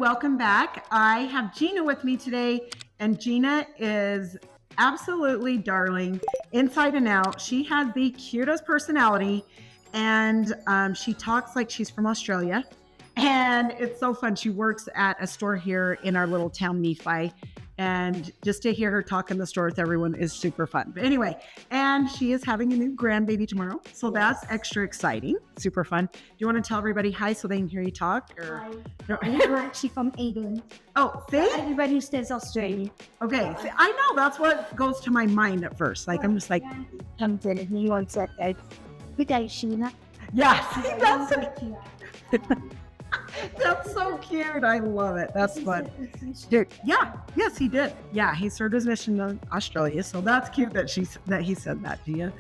welcome back. I have Gina with me today, and Gina is absolutely darling inside and out. She has the cutest personality, and she talks like she's from Australia, and it's so fun. She works at a store here in our little town, Nephi, and just to hear her talk in the store with everyone is super fun. But anyway, and she is having a new grandbaby tomorrow, so that's extra exciting, super fun. Do you want to tell everybody hi so they can hear you talk? Or Hi. no? We're actually from England. Oh, see? Everybody says Australia. Okay, see, I know that's what goes to my mind at first. Like I'm just like, Comes in and he wants that. Good day, Gina. yeah, that's so cute. I love it. That's fun. Dude, yeah, yes, he did. Yeah, he served his mission in Australia, so that's cute that he said that to you.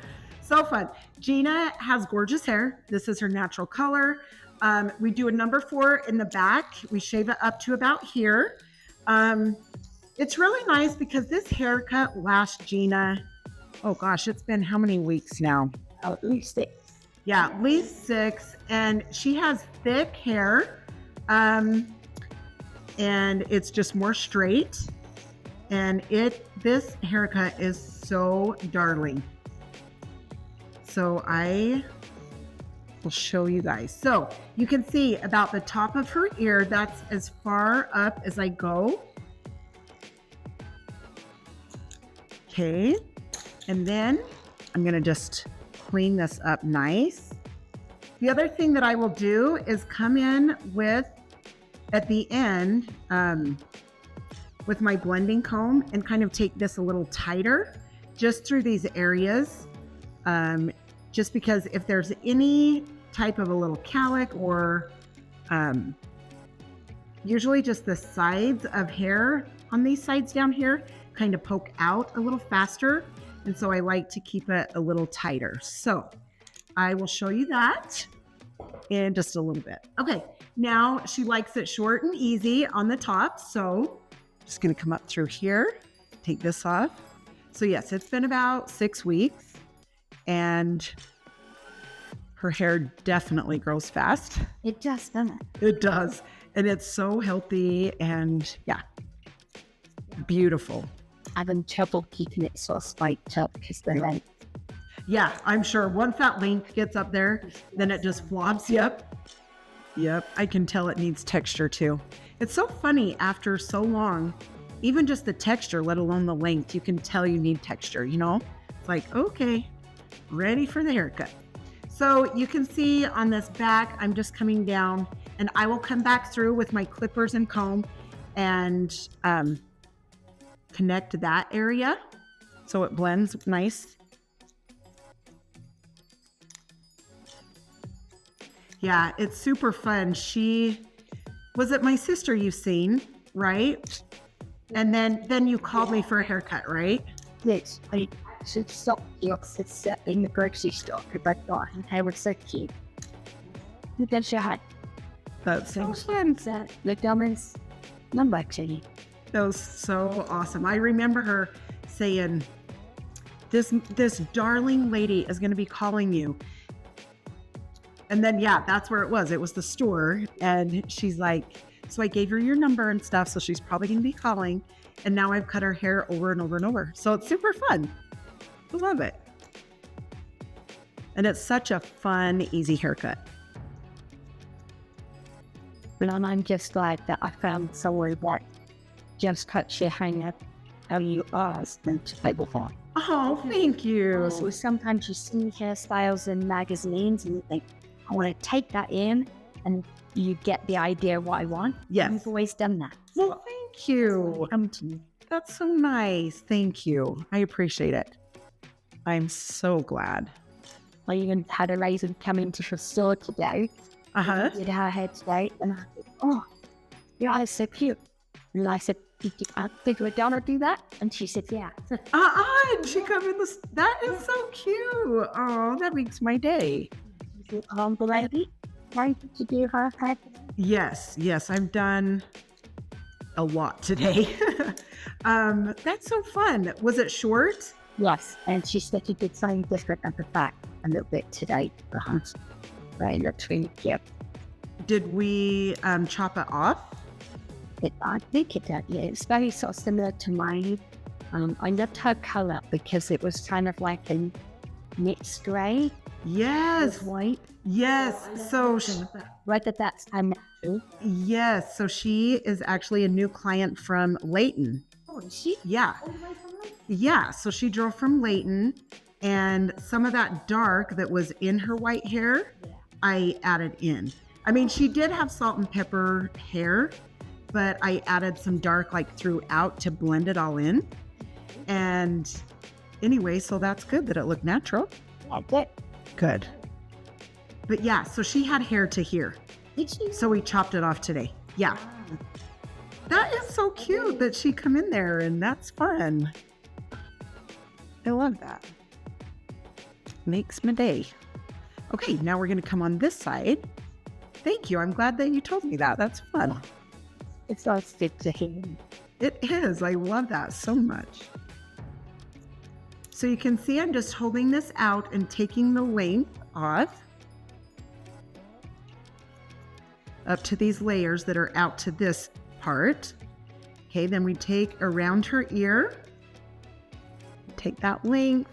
So fun. Gina has gorgeous hair. This is her natural color. We do a number 4 in the back. We shave it up to about here. It's really nice because this haircut lasts Gina, oh gosh, it's been how many weeks now? At least 6. Yeah, at least 6. And she has thick hair. And it's just more straight. And this haircut is so darling. So I will show you guys. So you can see about the top of her ear, that's as far up as I go. Okay. And then I'm going to just clean this up nice. The other thing that I will do is come in with, at the end, with my blending comb and kind of take this a little tighter just through these areas. Just because if there's any type of a little calic or usually just the sides of hair on these sides down here kind of poke out a little faster. And so I like to keep it a little tighter. So I will show you that in just a little bit. Okay, now she likes it short and easy on the top. So just gonna come up through here, take this off. So yes, it's been about 6 weeks and her hair definitely grows fast. It just doesn't. It does. And it's so healthy and yeah, beautiful. I've been trouble keeping it so spiked up because the length. Yeah, I'm sure once that length gets up there, then it just flops. Yep. I can tell it needs texture too. It's so funny after so long, even just the texture, let alone the length, you can tell you need texture, you know? It's like, okay, ready for the haircut. So you can see on this back, I'm just coming down and I will come back through with my clippers and comb and connect that area so it blends nice. Yeah, it's super fun. Was it my sister you've seen, right? And then you called me for a haircut, right? Yes, I should stop the opposite in the grocery store because I thought I was so cute. That's your hat. That's so fun. The dumbest number actually. That was so awesome. I remember her saying, this darling lady is going to be calling you. And then, yeah, that's where it was. It was the store. And she's like, so I gave her your number and stuff. So she's probably going to be calling. And now I've cut her hair over and over and over. So it's super fun. I love it. And it's such a fun, easy haircut. But I'm just glad that I found somewhere that just cuts your hair up how you asked them to play before. Oh, thank you. So sometimes you see hairstyles in magazines and you think, I want to take that in, and you get the idea of what I want. Yes. You've always done that. Well, thank you. Come to me. That's so nice. Thank you. I appreciate it. I'm so glad. I even had a lady come into the store today. Did her hair today, and I said, oh, your hair's so cute. And I said, did you think RaDona do that? And she said, yeah. And she come in that is so cute. Oh, that makes my day. The lady trying to do her hair. Yes, I've done a lot today. That's so fun. Was it short? Yes, and she said she did something different at the back a little bit today. Right, that's really cute. Did we chop it off? I think it does. Yeah, it's very sort of similar to mine. I loved her color because it was kind of like a mixed gray. Yes. With white. Yes. So whether that's yes. So she is actually a new client from Layton. Oh, is she? Yeah. Yeah. So she drove from Layton, and some of that dark that was in her white hair, I added in. I mean, she did have salt and pepper hair, but I added some dark like throughout to blend it all in. And anyway, so that's good that it looked natural. Okay. Good. But yeah, so she had hair to here. So we chopped it off today. Yeah. That is so cute that she come in there, and that's fun. I love that. Makes my day. Okay, now we're going to come on this side. Thank you. I'm glad that you told me that. That's fun. It's all fit to him. It is. I love that so much. So you can see I'm just holding this out and taking the length off up to these layers that are out to this part. Okay, then we take around her ear, take that length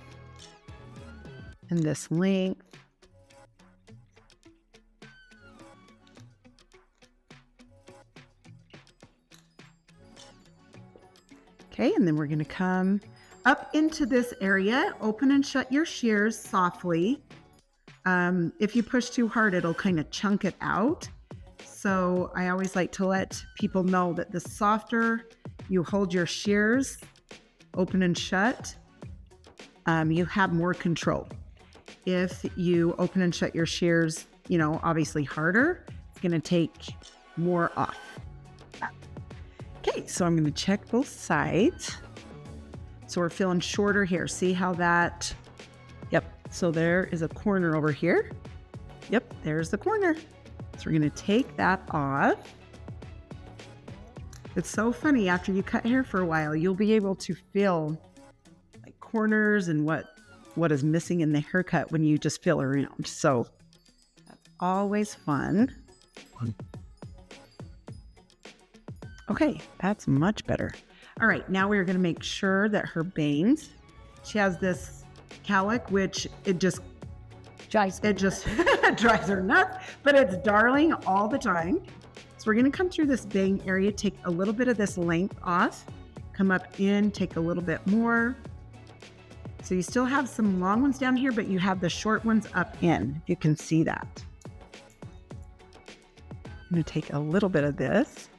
and this length. Okay, and then we're going to come up into this area, open and shut your shears softly. If you push too hard, it'll kind of chunk it out. So I always like to let people know that the softer you hold your shears open and shut, you have more control. If you open and shut your shears, obviously harder, it's going to take more off. Okay, so I'm going to check both sides. So we're feeling shorter here. See how that, yep. So there is a corner over here. Yep, there's the corner. So we're going to take that off. It's so funny, after you cut hair for a while, you'll be able to feel like corners and what is missing in the haircut when you just feel around. So that's always fun. Okay, that's much better. All right, now we're going to make sure that her bangs, she has this cowlick, which it just drives her nuts, but it's darling all the time. So we're going to come through this bang area, take a little bit of this length off, come up in, take a little bit more. So you still have some long ones down here, but you have the short ones up in. You can see that. I'm going to take a little bit of this.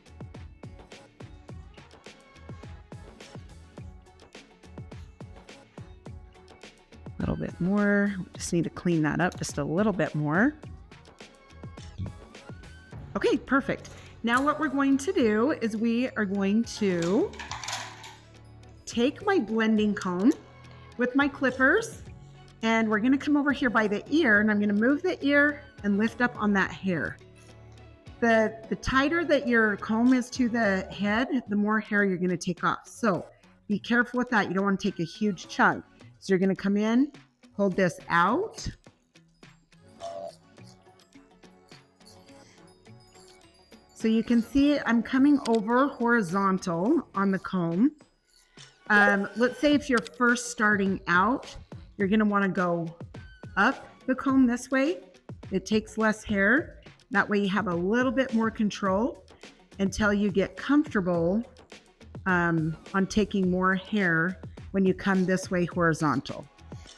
A little bit more. We just need to clean that up just a little bit more. Okay, perfect. Now what we're going to do is we are going to take my blending comb with my clippers, and we're going to come over here by the ear, and I'm going to move the ear and lift up on that hair. The tighter that your comb is to the head, the more hair you're going to take off. So be careful with that. You don't want to take a huge chunk. So you're going to come in, hold this out. So you can see I'm coming over horizontal on the comb. Let's say if you're first starting out, you're going to want to go up the comb this way. It takes less hair. That way you have a little bit more control until you get comfortable on taking more hair when you come this way horizontal.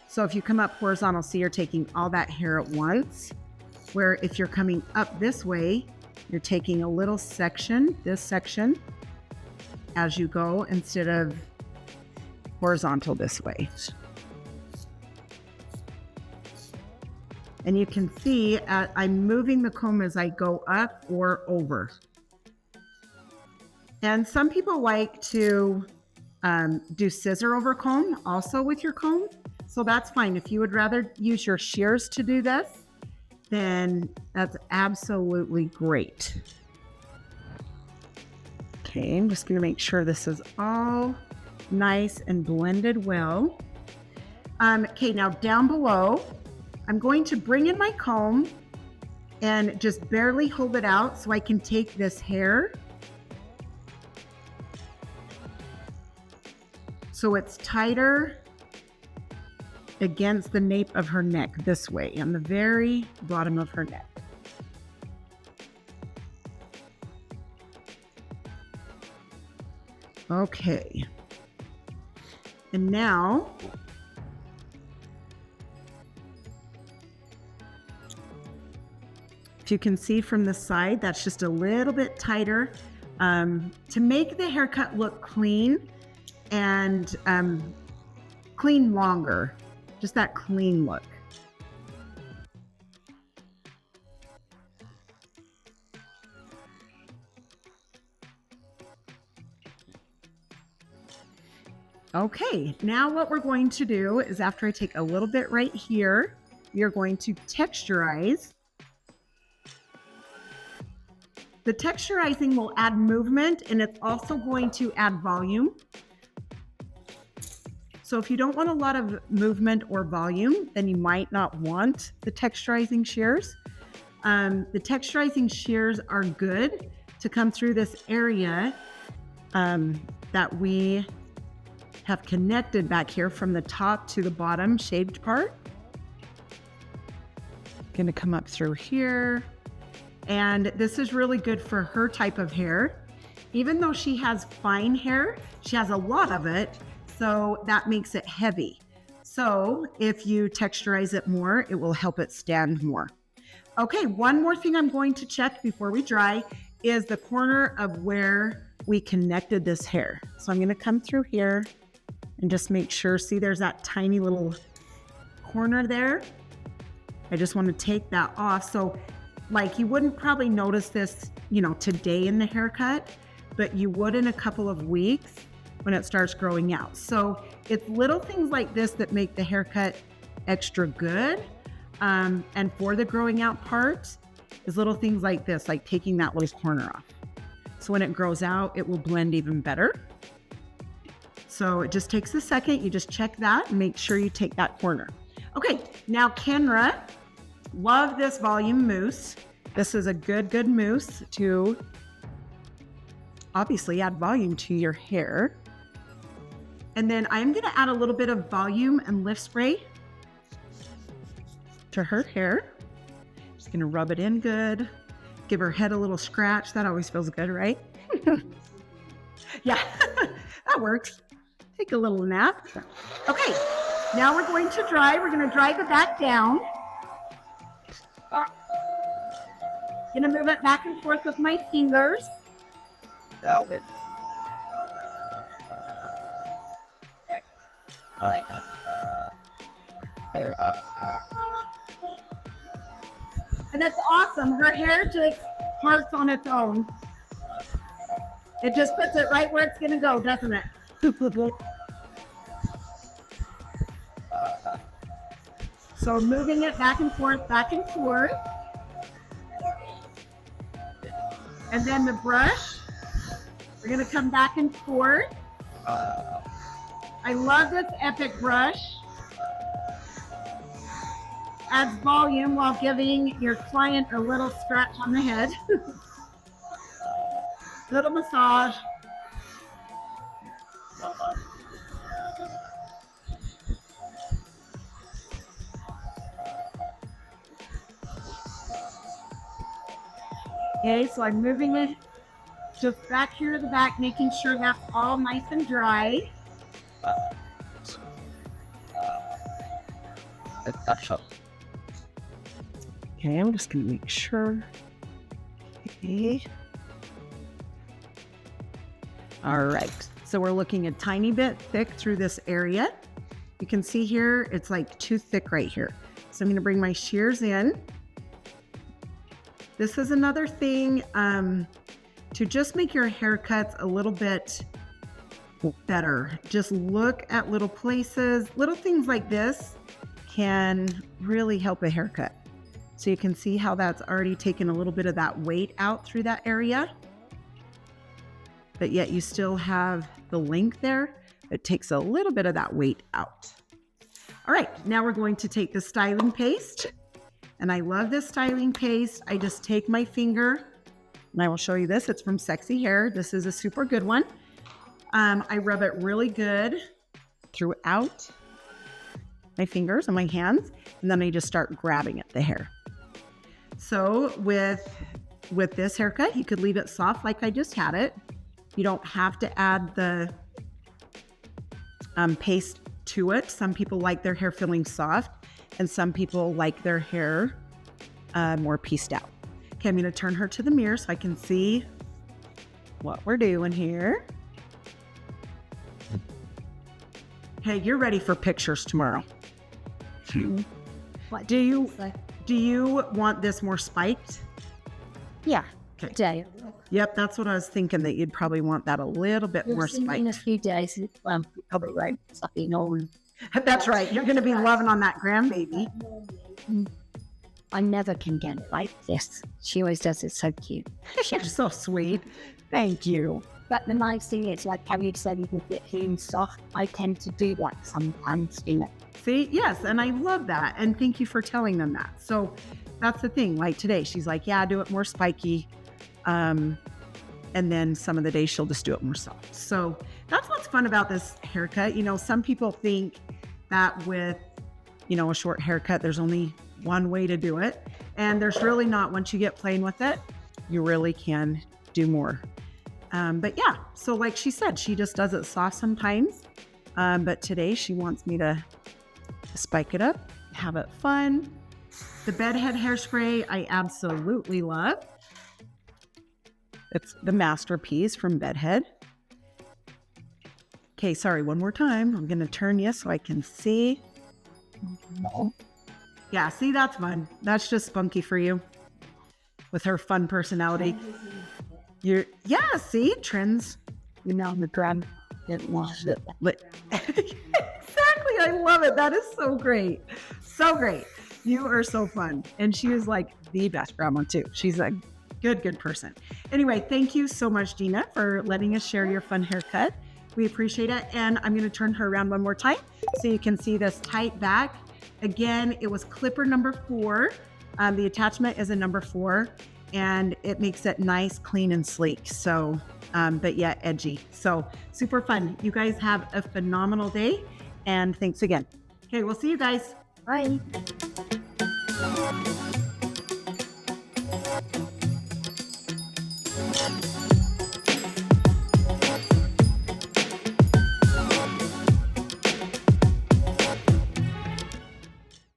So if you come up horizontal, see, you're taking all that hair at once, where if you're coming up this way, you're taking a little section, this section, as you go, instead of horizontal this way. And you can see I'm moving the comb as I go up or over. And some people like to do scissor over comb also with your comb. So that's fine. If you would rather use your shears to do this, then that's absolutely great. Okay, I'm just going to make sure this is all nice and blended well. Okay, now down below, I'm going to bring in my comb and just barely hold it out so I can take this hair So it's tighter against the nape of her neck this way, on the very bottom of her neck. Okay. And now, if you can see from the side, that's just a little bit tighter to make the haircut look clean and clean longer, just that clean look. Okay, now what we're going to do is, after I take a little bit right here, we are going to texturize. The texturizing will add movement, and it's also going to add volume. So if you don't want a lot of movement or volume, then you might not want the texturizing shears. The texturizing shears are good to come through this area that we have connected back here from the top to the bottom shaved part. Going to come up through here. And this is really good for her type of hair. Even though she has fine hair, she has a lot of it, so that makes it heavy. So if you texturize it more, it will help it stand more. Okay, one more thing I'm going to check before we dry is the corner of where we connected this hair. So I'm going to come through here and just make sure, see there's that tiny little corner there. I just want to take that off. So like you wouldn't probably notice this, you know, today in the haircut, but you would in a couple of weeks when it starts growing out. So it's little things like this that make the haircut extra good. And for the growing out part is little things like this, like taking that little corner off. So when it grows out, it will blend even better. So it just takes a second. You just check that and make sure you take that corner. Okay, now Kenra, love this volume mousse. This is a good mousse to obviously add volume to your hair. And then I'm going to add a little bit of volume and lift spray to her hair. Just going to rub it in good. Give her head a little scratch. That always feels good, right? Yeah, that works. Take a little nap. Okay, now we're going to dry. We're going to dry the back down. Going to move it back and forth with my fingers. And that's awesome. Her hair just parts on its own. It just puts it right where it's going to go, doesn't it? So moving it back and forth, back and forth. And then the brush, we're going to come back and forth. I love this Epic brush. Adds volume while giving your client a little scratch on the head. Little massage. Okay, so I'm moving it just back here to the back, making sure that's all nice and dry. Okay, I'm just going to make sure. Okay. All right, so we're looking a tiny bit thick through this area. You can see here, it's like too thick right here. So I'm going to bring my shears in. This is another thing to just make your haircuts a little bit better. Just look at little places. Little things like this can really help a haircut. So you can see how that's already taken a little bit of that weight out through that area. But yet you still have the length there. It takes a little bit of that weight out. All right, now we're going to take the styling paste. And I love this styling paste. I just take my finger, and I will show you this. It's from Sexy Hair. This is a super good one. I rub it really good throughout my fingers and my hands, and then I just start grabbing at the hair. So with this haircut, you could leave it soft like I just had it. You don't have to add the paste to it. Some people like their hair feeling soft, and some people like their hair more pieced out. Okay, I'm gonna turn her to the mirror so I can see what we're doing here. Hey, you're ready for pictures tomorrow. What Do you want this more spiked? Yeah. Okay. Day. Yep, that's what I was thinking, that you'd probably want that a little bit more In a spiked. few days, probably right. Something old. That's right. You're going to be loving on that grandbaby. I never can get it like this. She always does it so cute. You're so sweet. Thank you. But the nice thing is, like how you said, you can get clean soft. I tend to do that sometimes, you know. See, yes, and I love that. And thank you for telling them that. So that's the thing. Like today, she's like, yeah, do it more spiky. And then some of the days she'll just do it more soft. So that's what's fun about this haircut. You know, some people think that with, you know, a short haircut, there's only one way to do it. And there's really not. Once you get playing with it, you really can do more. But yeah, so like she said, she just does it soft sometimes. But today she wants me to spike it up, have it fun. The Bed Head Hairspray, I absolutely love. It's the Masterpiece from Bed Head. Okay, sorry, one more time. I'm gonna turn you so I can see. Yeah, see, that's fun. That's just spunky for you with her fun personality. Yeah, see, trends. You know, the drum didn't wash it. Exactly, I love it. That is so great. So great. You are so fun. And she is like the best grandma too. She's a good person. Anyway, thank you so much, Gina, for letting us share your fun haircut. We appreciate it. And I'm going to turn her around one more time so you can see this tight back. Again, it was clipper number 4. The attachment is a number 4, and it makes it nice, clean, and sleek. So, but yet edgy. So super fun. You guys have a phenomenal day, and thanks again. Okay, we'll see you guys. Bye.